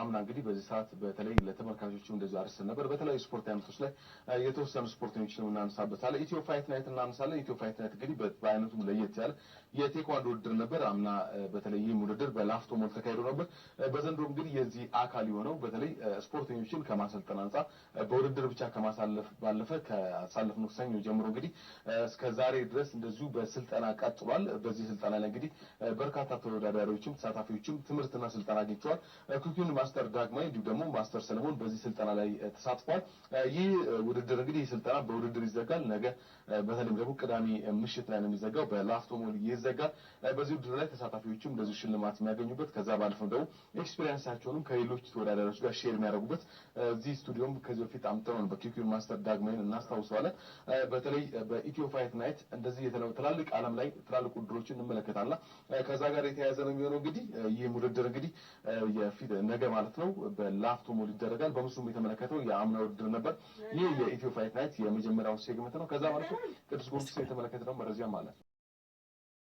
አምና እንግዲህ በዚህ ሰዓት በተለይ ለተመልካቾቹ እንደዚህ አርሰን ነበር በተለይ ስፖርት አይነቶች ላይ የተወሰኑ ስፖርተኞችን እናነሳበታለን። ኢትዮ ፋይት ናይት እናነሳለን። ኢትዮ ፋይት ናይት እንግዲህ በአይነቱ ለየት ያለ የቴኳንዶ ውድድር ነበር። አምና በተለይ ይህ ውድድር በላፍቶ ሞል ተካሂዶ ነበር። በዘንድሮ እንግዲህ የዚህ አካል የሆነው በተለይ ስፖርተኞችን ከማሰልጠን አንጻር በውድድር ብቻ ከማሳለፍ ባለፈ ካሳለፍነው ሰኞ ጀምሮ እንግዲህ እስከ ዛሬ ድረስ እንደዚሁ በስልጠና ቀጥሏል። በዚህ ስልጠና ላይ እንግዲህ በርካታ ተወዳዳሪዎችም ተሳታፊዎችም ትምህርትና ስልጠና አግኝተዋል። ኩኪን ማስተር ዳግማይ እንዲሁ ደግሞ ማስተር ሰለሞን በዚህ ስልጠና ላይ ተሳትፏል። ይህ ውድድር እንግዲህ ስልጠና በውድድር ይዘጋል። ነገ በተለይም ደግሞ ቅዳሜ ምሽት ላይ ነው የሚዘጋው። በላፍቶ ሞል ይዘጋል። በዚህ ውድድር ላይ ተሳታፊዎችም እንደዚህ ሽልማት የሚያገኙበት ከዛ ባለፈው ደግሞ ኤክስፒሪየንሳቸውንም ከሌሎች ተወዳዳሪዎች ጋር ሼር የሚያደርጉበት እዚህ ስቱዲዮም ከዚህ በፊት አምጥተው በኩኪን ማስተር ዳግማይን እናስታውሰዋለን። በተለይ በኢትዮ ፋይት ናይት እንደዚህ ትላልቅ ዓለም ላይ ትላልቅ ውድድሮችን እንመለከታለን። ከዛ ጋር የተያያዘ ነው የሚሆነው። እንግዲህ ይህ ውድድር እንግዲህ የፊት ነገ ማለት ነው በላፍቶ ሞል ይደረጋል። በምስሉም የተመለከተው የአምና ውድድር ነበር። ይህ የኢትዮ ፋይት ናይት የመጀመሪያው ሴግመንት ነው። ከዛ ማለት ነው ቅዱስ ጊዮርጊስ የተመለከተው መረጃ ማለት ነው።